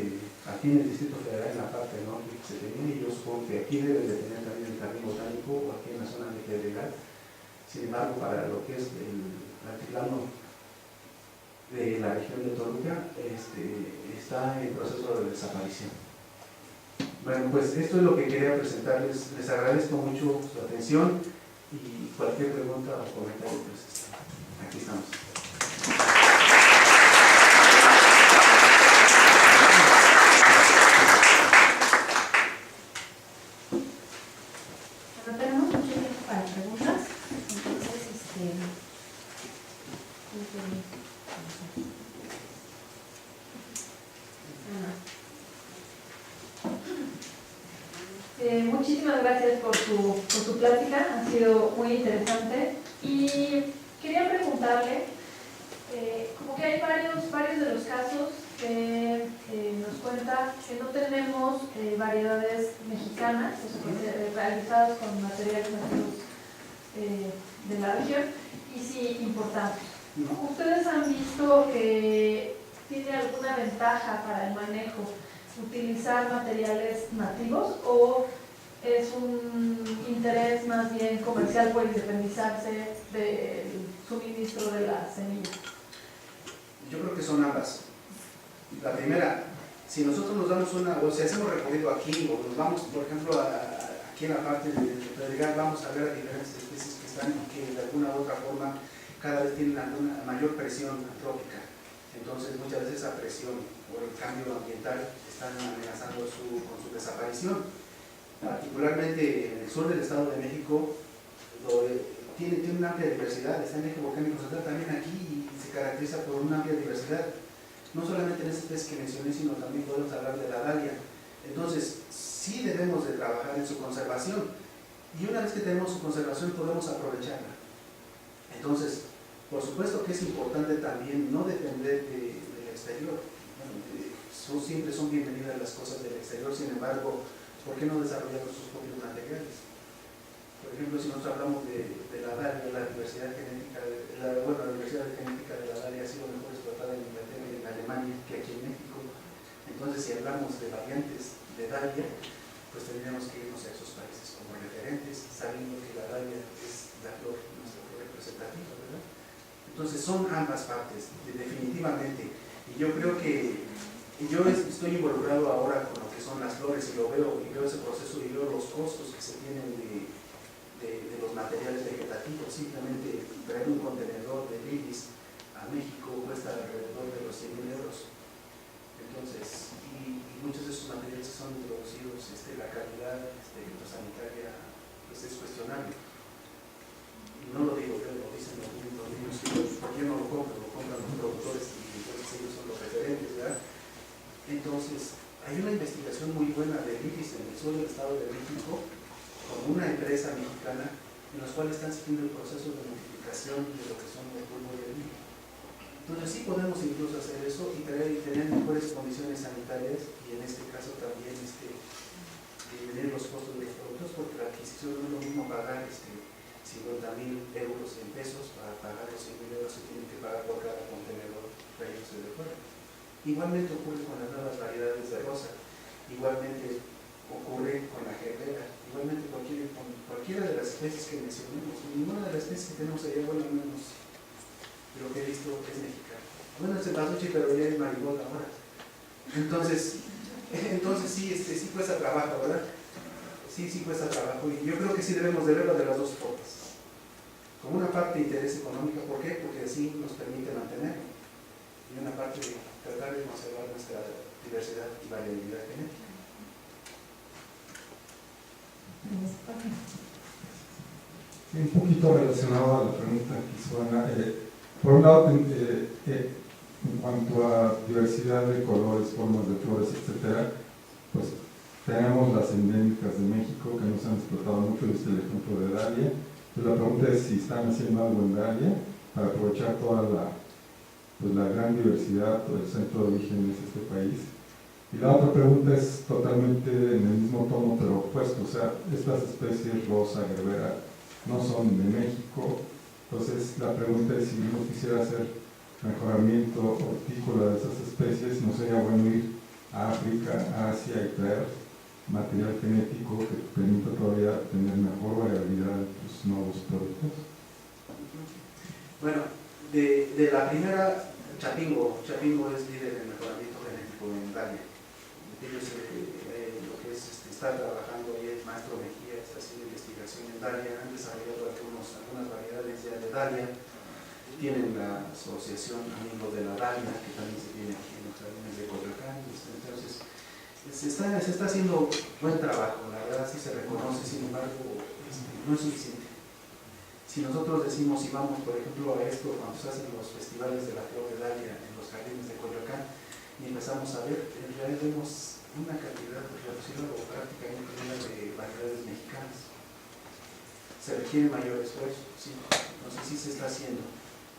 aquí en el Distrito Federal, en la parte norte que se tenía, y yo supongo que aquí deben de tener también el jardín botánico, o aquí en la zona de Pedregal. Sin embargo, para lo que es el altiplano de la región de Toluca, está en proceso de desaparición. Bueno, pues esto es lo que quería presentarles. Les agradezco mucho su atención, y cualquier pregunta o comentario, pues aquí estamos. Bueno, tenemos mucho tiempo para preguntas, entonces, muchísimas gracias por su plática, ha sido muy interesante, y quería preguntarle, como que hay varios de los casos que nos cuenta que no tenemos variedades mexicanas, o sea, realizadas con materiales nativos de la región, y sí importados. ¿Ustedes han visto que tiene alguna ventaja para el manejo utilizar materiales nativos, o es un interés más bien comercial por independizarse del suministro de la semilla? Yo creo que son ambas. La primera, si nosotros nos damos o si hacemos recorrido aquí, o nos vamos, por ejemplo, aquí en la parte de Pedregal, vamos a ver a diferentes especies que están, que de alguna u otra forma cada vez tienen una mayor presión antrópica. Entonces, muchas veces esa presión por el cambio ambiental están amenazando con su desaparición. Particularmente en el sur del Estado de México, tiene una amplia diversidad. Está el eje volcánico central también aquí, y se caracteriza por una amplia diversidad. No solamente en esta especie que mencioné, sino también podemos hablar de la dalia. Entonces, sí debemos de trabajar en su conservación, y una vez que tenemos su conservación podemos aprovecharla. Entonces, por supuesto que es importante también no depender del exterior. Siempre son bienvenidas las cosas del exterior, sin embargo, ¿por qué no desarrollar nuestros propios materiales? Por ejemplo, si nosotros hablamos de la dalia, la diversidad genética, la diversidad genética de la dalia ha sido mejor explotada en Inglaterra y en Alemania que aquí en México. Entonces, si hablamos de variantes de dalia, pues tendríamos que irnos a esos países como referentes, sabiendo que la dalia es la flor, nuestra flor representativa, ¿verdad? Entonces, son ambas partes, definitivamente. Y yo creo que yo estoy involucrado ahora con lo que son las flores, y veo ese proceso, y veo los costos que se tienen de los materiales vegetativos. Simplemente traer un contenedor de lilies a México cuesta alrededor de los 100,000 euros. Entonces, y muchos de esos materiales que son introducidos, la calidad fitosanitaria, pues es cuestionable. Y no lo digo yo, lo dicen los mismos, porque yo no lo compro, lo compran los productores, y entonces ellos son los referentes, ¿verdad? Entonces, hay una investigación muy buena del IFIS en el sur del Estado de México, con una empresa mexicana, en los cuales están siguiendo el proceso de notificación de lo que son el polvo y el vino. Entonces sí podemos incluso hacer eso y tener mejores condiciones sanitarias y en este caso también disminuir los costos de los productos, porque la adquisición no es lo mismo pagar 50,000 euros en pesos para pagar los 100,000 euros que tienen que pagar por cada contenedor trayéndose de fuera. Igualmente ocurre con las nuevas variedades de rosa, igualmente ocurre con la gerbera, igualmente con cualquiera de las especies que mencionemos. Ninguna de las especies que tenemos allá, bueno, al menos lo que he visto es mexicano. Bueno, es el cempasúchil, pero ya es marigold ahora. Entonces sí cuesta trabajo, ¿verdad? Sí cuesta trabajo. Y yo creo que sí debemos de verlo de las dos formas. Como una parte de interés económico, ¿por qué? Porque así nos permite mantenerlo. Y una parte de tratar de conservar nuestra diversidad y variabilidad genética. Sí, un poquito relacionado a la pregunta que hizo Ana. Por un lado, en cuanto a diversidad de colores, formas de flores, etcétera, pues tenemos las endémicas de México que nos han explotado mucho, desde el ejemplo de Dalia. Pues la pregunta es si están haciendo algo en Dalia para aprovechar toda la gran diversidad, todo el centro de origen de este país. Y la otra pregunta es totalmente en el mismo tono pero opuesto, o sea, estas especies rosa, gerbera, no son de México. Entonces la pregunta es si uno quisiera hacer mejoramiento hortícola de esas especies, ¿no sería bueno ir a África, a Asia y traer material genético que permita todavía tener mejor variabilidad de tus nuevos productos? Bueno, de la primera, Chapingo es líder en mejoramiento genético en Dalia. Ellos lo que es está trabajando y el maestro Mejía está haciendo investigación en Dalia, han desarrollado algunas variedades ya de Dalia, tienen la asociación Amigos de la Dalia, que también se tiene aquí en los jardines de Coyoacán. Entonces se está haciendo buen trabajo, la verdad sí se reconoce, sin embargo no es suficiente. Si nosotros decimos y vamos por ejemplo a esto cuando se hacen los festivales de la flor de Dalia en los jardines de Coyoacán y empezamos a ver, en realidad vemos una cantidad reducida o prácticamente nula de variedades mexicanas. Se requiere mayor esfuerzo, sí. Entonces sí se está haciendo,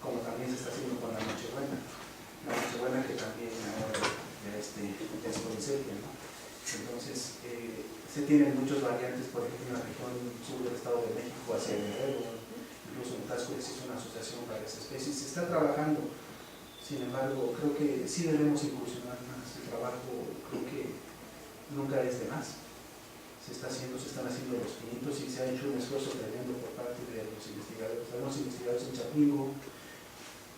como también se está haciendo con la Nochebuena. La Nochebuena que también ahora ya es poinsettia, ¿no? Entonces se tienen muchas variantes, por ejemplo en la región sur del Estado de México hacia Guerrero, incluso en Tasco existe una asociación para esas especies. Se está trabajando, sin embargo creo que sí debemos incursionar más. El trabajo creo que nunca es de más. Se están haciendo los pinitos y se ha hecho un esfuerzo tremendo por parte de los investigadores, algunos investigadores en Chapingo,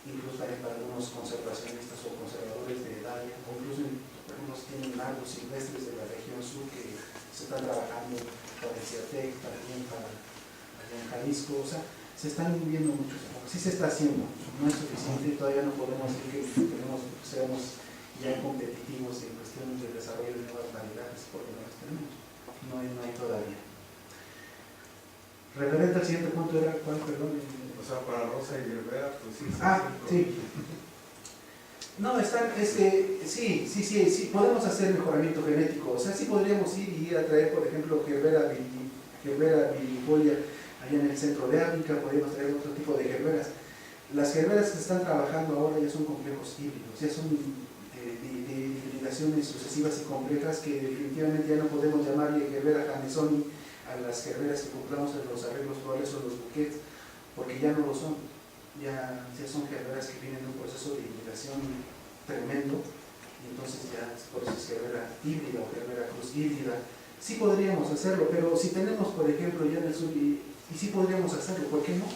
incluso también para algunos conservacionistas o conservadores de Dalia, o incluso algunos tienen lagos silvestres de la región sur que se están trabajando para el CIATEC, también para allá en Jalisco. O sea, se están viendo muchos trabajos. Sí se está haciendo, no es suficiente, todavía no podemos decir que seamos ya competitivos en cuestiones de desarrollo de nuevas variedades, porque no las tenemos. No hay todavía. Referente al siguiente punto era ¿cuál? Perdón. O sea, para rosa y gerbera, pues sí. Sí. No, sí, podemos hacer mejoramiento genético. O sea, sí podríamos ir a traer, por ejemplo, gerbera virifolia allá en el centro de África, podríamos traer otro tipo de gerberas. Las gerberas que se están trabajando ahora ya son complejos híbridos, ya son de hibridaciones sucesivas y complejas que definitivamente ya no podemos llamarle gerbera janesoni a las gerberas que compramos en los arreglos florales o los buquets, porque ya no lo son. Ya son gerberas que vienen de un proceso de hibridación tremendo, y entonces ya por eso es gerbera híbrida o gerbera cruz híbrida. Sí podríamos hacerlo, pero si tenemos, por ejemplo, ya en el sur, y sí podríamos hacerlo, ¿por qué no?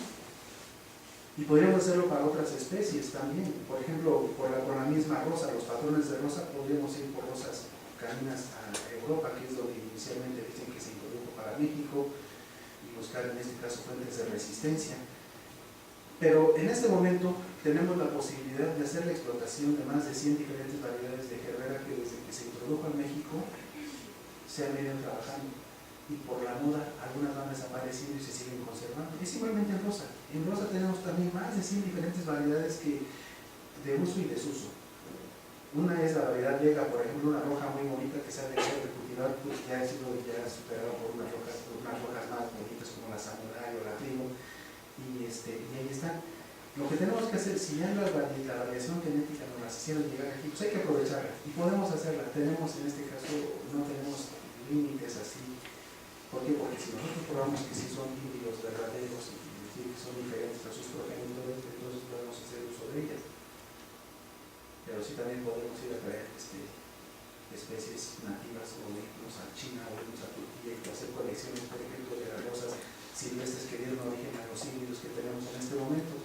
Y podríamos hacerlo para otras especies también. Por ejemplo, por la misma rosa, los patrones de rosa, podríamos ir por rosas caninas a Europa, que es donde inicialmente dicen que se introdujo para México, y buscar en este caso fuentes de resistencia. Pero en este momento tenemos la posibilidad de hacer la explotación de más de 100 diferentes variedades de gerbera que desde que se introdujo en México se han venido trabajando. Y por la moda algunas van desapareciendo y se siguen conservando. Es igualmente en rosa. En rosa tenemos también más de 100 diferentes variedades de uso y desuso. Una es la variedad vieja, por ejemplo, una roja muy bonita que se ha dejado de cultivar, pues ya ha sido ya superada por unas rojas más bonitas como la samurai o la trigo, y ahí está. Lo que tenemos que hacer, si ya la variación genética nos las hicieron llegar aquí, pues hay que aprovecharla, y podemos hacerla. Tenemos, en este caso, no tenemos límites así. ¿Por qué? Porque si nosotros probamos que sí son híbridos verdaderos y decir que son diferentes a sus progenitores, entonces podemos hacer uso de ellas. Pero sí también podemos ir a traer especies nativas o irnos a China o irnos a Turquía y hacer colecciones, por ejemplo, de las rosas silvestres que dieron origen a los híbridos que tenemos en este momento.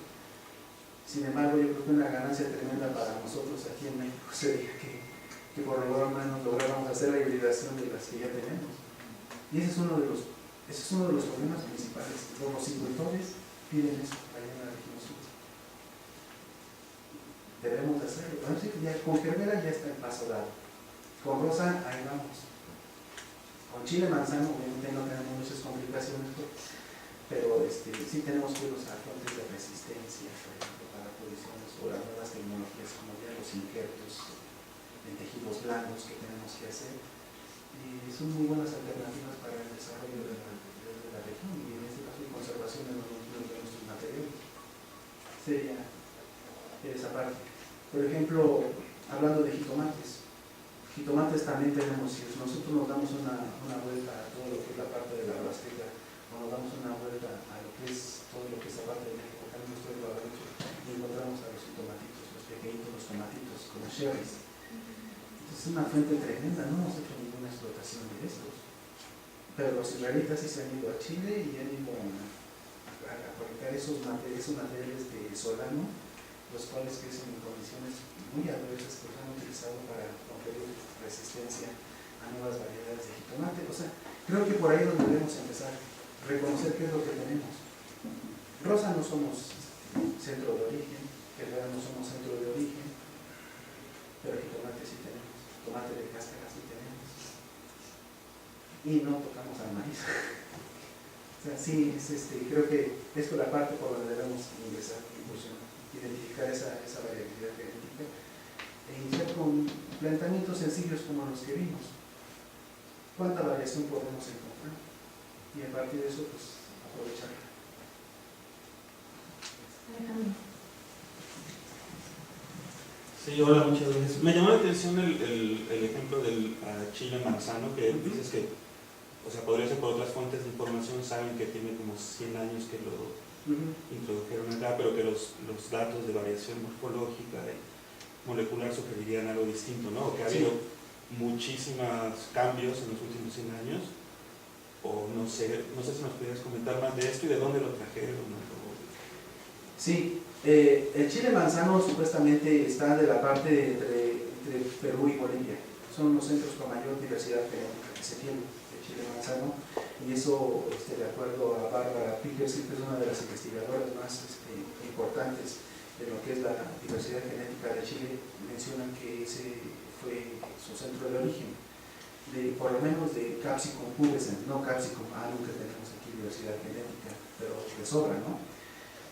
Sin embargo, yo creo que una ganancia tremenda para nosotros aquí en México sería que por lo menos lográramos hacer la hibridación de las que ya tenemos. Y ese es uno de los problemas principales. Los agricultores piden eso allá en la región sur. Debemos hacerlo. Bueno, sí, ya, con gerbera ya está en paso dado. Con rosa, ahí vamos. Con chile manzano, obviamente no tenemos muchas complicaciones, pero sí tenemos que usar fuentes de resistencia, por ejemplo, para posiciones o las nuevas tecnologías como ya los injertos en tejidos blandos que tenemos que hacer. Y son muy buenas alternativas para el desarrollo de la región y en este caso de conservación de nuestros materiales. Sería esa parte. Por ejemplo, hablando de jitomates también tenemos, si nosotros nos damos una vuelta a todo lo que es la parte de la Huasteca, o nos damos una vuelta a lo que es todo lo que es la parte de México, también estoy lo hecho, y encontramos a los jitomatitos, los pequeñitos, los tomatitos, como cherries. Es una fuente tremenda, no hemos hecho ninguna explotación de estos. Pero los israelitas sí se han ido a Chile y han ido a fabricar esos materiales de solano, los cuales crecen en condiciones muy adversas que los han utilizado para conferir resistencia a nuevas variedades de jitomate. O sea, creo que por ahí es donde debemos empezar, reconocer qué es lo que tenemos. Rosa no somos centro de origen, gerbera no somos centro de origen, pero jitomate sí tenemos, tomate de cáscara sí tenemos. Y no tocamos al maíz. O sea, sí, creo que esto es la parte por donde debemos ingresar, incursionar, identificar esa variabilidad genética e iniciar con planteamientos sencillos como los que vimos. ¿Cuánta variación podemos encontrar? Y a partir de eso, pues, aprovecharla. Sí, hola, muchas gracias. Me llamó la atención el ejemplo del chile manzano, que dices que, o sea, podría ser por otras fuentes de información, saben que tiene como 100 años que lo introdujeron acá, pero que los datos de variación morfológica y molecular sugerirían algo distinto, ¿no? Que ha habido muchísimos cambios en los últimos 100 años, o no sé si nos pudieras comentar más de esto y de dónde lo trajeron. Sí, el chile manzano supuestamente está de la parte entre Perú y Bolivia. Son los centros con mayor diversidad genética que se tiene de chile manzano, y eso, de acuerdo a Bárbara Pickers, que es una de las investigadoras más importantes de lo que es la diversidad genética de Chile, mencionan que ese fue su centro de origen, por lo menos de Capsicum pubescens, no Capsicum alum, que tenemos aquí diversidad genética, pero de sobra, ¿no?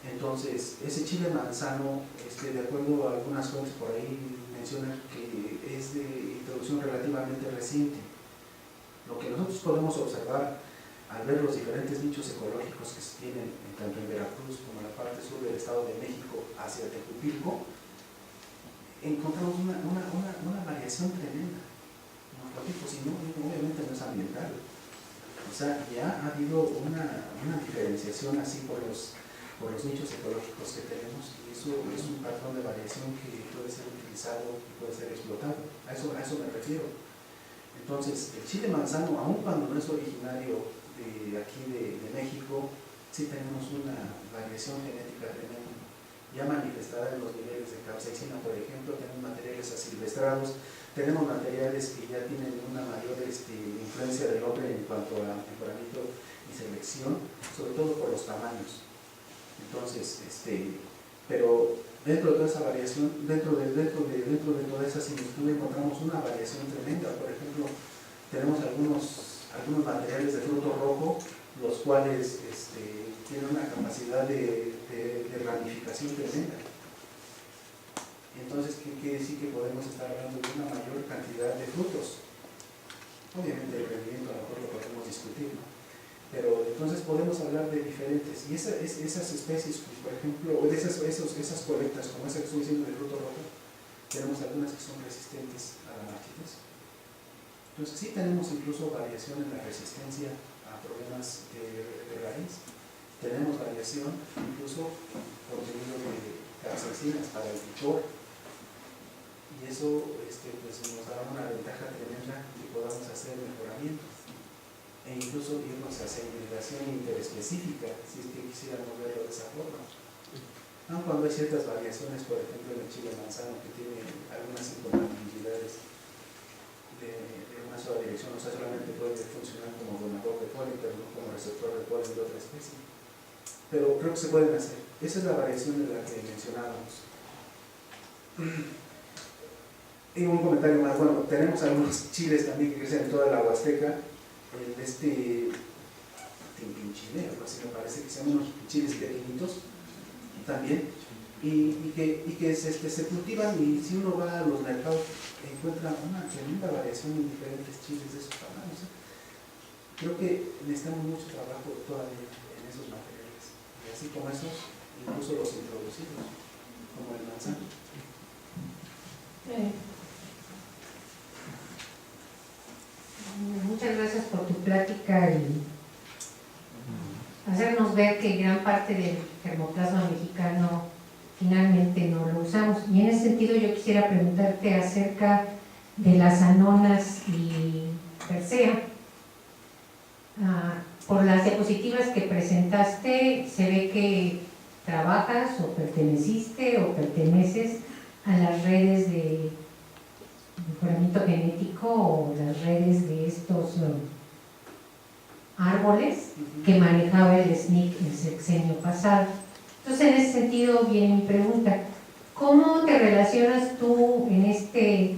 Entonces, ese chile manzano, de acuerdo a algunas fuentes por ahí, mencionan que es de introducción relativamente reciente. Lo que nosotros podemos observar al ver los diferentes nichos ecológicos que se tienen tanto en Veracruz como en la parte sur del Estado de México hacia Tejupilco, encontramos una variación tremenda en los tipos, y no, obviamente no es ambiental. O sea, ya ha habido una diferenciación así por los nichos ecológicos que tenemos, y eso es un patrón de variación que puede ser utilizado y puede ser explotado. A eso me refiero. Entonces, el chile manzano, aun cuando no es originario de aquí de México, sí tenemos una variación genética tremenda, ya manifestada en los niveles de capsaicina, por ejemplo. Tenemos materiales asilvestrados, tenemos materiales que ya tienen una mayor influencia del hombre en cuanto a mejoramiento y selección, sobre todo por los tamaños. Entonces, pero dentro de toda esa variación, dentro de toda esa similitud, encontramos una variación tremenda. Por ejemplo, tenemos algunos materiales de fruto rojo, los cuales tienen una capacidad de ramificación tremenda. Entonces, ¿qué quiere decir? Que podemos estar hablando de una mayor cantidad de frutos. Obviamente el rendimiento a lo mejor lo podemos discutir, ¿no? Pero entonces podemos hablar de diferentes, y esas especies, pues, por ejemplo, o de esas colectas, como esa que estoy diciendo de fruto rojo, tenemos algunas que son resistentes a la marchitez. Entonces sí tenemos incluso variación en la resistencia a problemas de raíz. Tenemos variación incluso por medio de capsaicinas para el licor. Y eso pues nos da una ventaja tremenda que podamos hacer mejoramientos. E incluso irnos hacia hibridación interespecífica, si es que quisiéramos verlo de esa forma. Cuando hay ciertas variaciones, por ejemplo en el chile manzano, que tiene algunas incompatibilidades de una sola dirección, o sea, solamente puede funcionar como donador de polen, pero no como receptor de polen de otra especie. Pero creo que se pueden hacer. Esa es la variación de la que mencionábamos. Y un comentario más, bueno, tenemos algunos chiles también que crecen en toda la Huasteca, timpinchile, algo así me parece, que sean unos chiles pequeñitos también, y que se cultivan, y si uno va a los mercados encuentra una tremenda variación en diferentes chiles de esos tamaños. Creo que necesitamos mucho trabajo todavía en esos materiales, y así como esos, incluso los introducidos, como el manzano. Muchas gracias por tu plática y hacernos ver que gran parte del germoplasma mexicano finalmente no lo usamos. Y en ese sentido yo quisiera preguntarte acerca de las anonas y persea. Por las diapositivas que presentaste se ve que trabajas o perteneciste o perteneces a las redes de mejoramiento genético o las redes de estos árboles que manejaba el SNIC el sexenio pasado. Entonces, en ese sentido viene mi pregunta: ¿cómo te relacionas tú en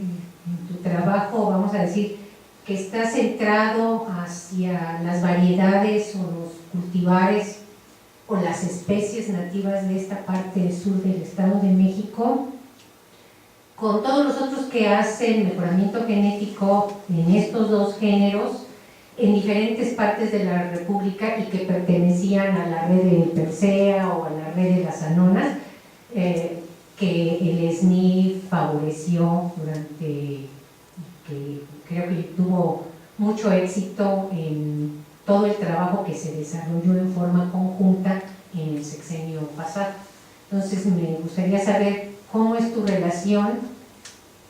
tu trabajo, vamos a decir, que está centrado hacia las variedades o los cultivares o las especies nativas de esta parte sur del Estado de México, con todos los otros que hacen mejoramiento genético en estos dos géneros en diferentes partes de la República y que pertenecían a la red de Persea o a la red de las anonas, que el SNI favoreció durante, que creo que tuvo mucho éxito en todo el trabajo que se desarrolló en forma conjunta en el sexenio pasado? Entonces me gustaría saber cómo es tu relación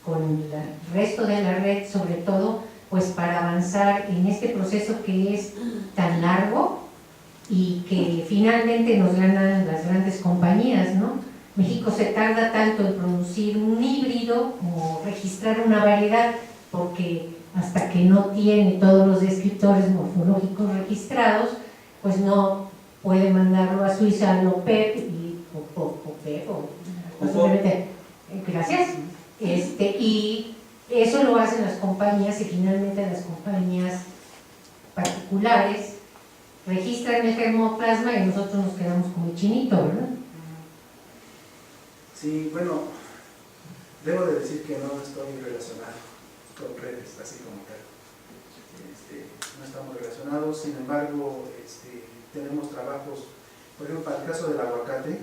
con el resto de la red, sobre todo pues para avanzar en este proceso que es tan largo y que finalmente nos ganan las grandes compañías, ¿no? México se tarda tanto en producir un híbrido o registrar una variedad, porque hasta que no tiene todos los descriptores morfológicos registrados, pues no puede mandarlo a Suiza al OPEP gracias. Y eso lo hacen las compañías, y finalmente las compañías particulares registran el germoplasma y nosotros nos quedamos como el chinito, ¿verdad? Sí, bueno, debo de decir que no estoy relacionado con redes, así como tal. No estamos relacionados, sin embargo, tenemos trabajos, por ejemplo, para el caso del aguacate,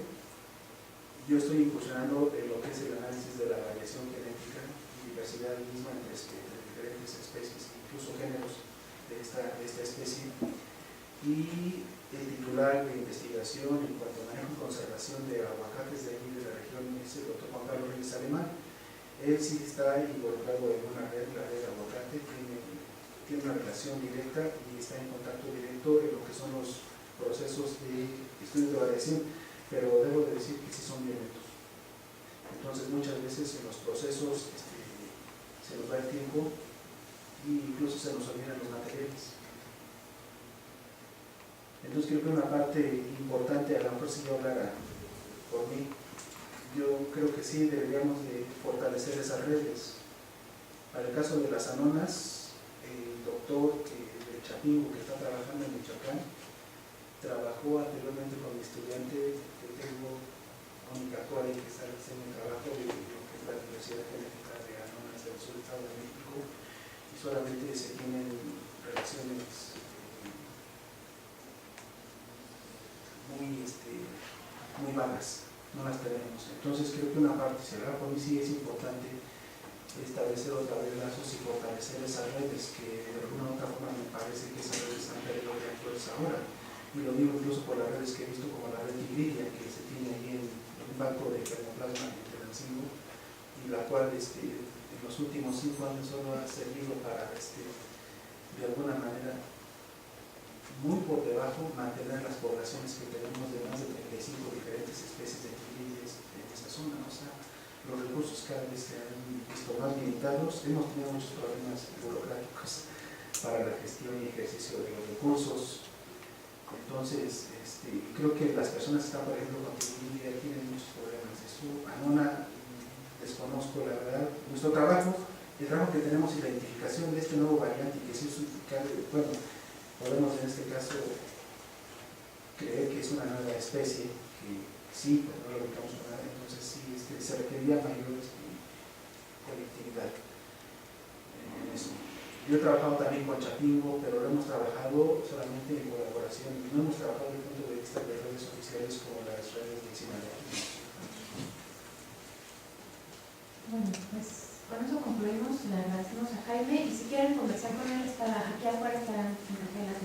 yo estoy incursionando en lo que es el análisis de la variación genética y diversidad misma entre diferentes especies, incluso géneros de esta especie, y el titular de investigación en cuanto a manejo y conservación de aguacates de aquí de la región es el doctor Juan Carlos Reyes Alemán. Él sí está involucrado en una red, la red de aguacate, tiene una relación directa y está en contacto directo en lo que son los procesos de estudios de variación, pero debo de decir que sí son violentos. Entonces muchas veces en los procesos se nos va el tiempo e incluso se nos olvidan los materiales. Entonces creo que una parte importante, a lo mejor si yo hablara por mí, yo creo que sí deberíamos de fortalecer esas redes. Para el caso de las anonas, el doctor de Chapingo, que está trabajando en Michoacán, trabajó anteriormente con mi estudiante que tengo, Mónica Cuari, que está haciendo un trabajo de lo que que es la Universidad Genética de Anonas del Sur del Estado de México, y solamente se tienen relaciones muy vagas, no las tenemos. Entonces creo que una parte, si por mí sí es importante establecer otra vez lazos y fortalecer esas redes que de alguna u otra forma me parece que esas redes han perdido de fuerza ahora. Y lo digo incluso por las redes que he visto como la red Tigridia, que se tiene ahí en un banco de germoplasma intensivo, y la cual en los últimos 5 años solo ha servido para de alguna manera muy por debajo mantener las poblaciones que tenemos de más de 35 diferentes especies de tigrides en esa zona. O sea, los recursos cada vez se han visto más limitados. Hemos tenido muchos problemas burocráticos para la gestión y ejercicio de los recursos. Entonces, creo que las personas que están, por ejemplo, con tigridia tienen muchos problemas de eso. Anona, desconozco la verdad. Nuestro trabajo, el trabajo que tenemos es la identificación de este nuevo variante que es bueno, podemos en este caso creer que es una nueva especie, que sí, pero no lo ubicamos con nada, entonces sí se requeriría mayor colectividad en eso. Yo he trabajado también con Chapingo, pero lo hemos trabajado solamente en colaboración, no hemos trabajado desde el punto de vista de redes oficiales como las redes de Sinaloa. Bueno, pues con eso concluimos, le agradecemos a Jaime y si quieren conversar con él, aquí afuera estarán en café en la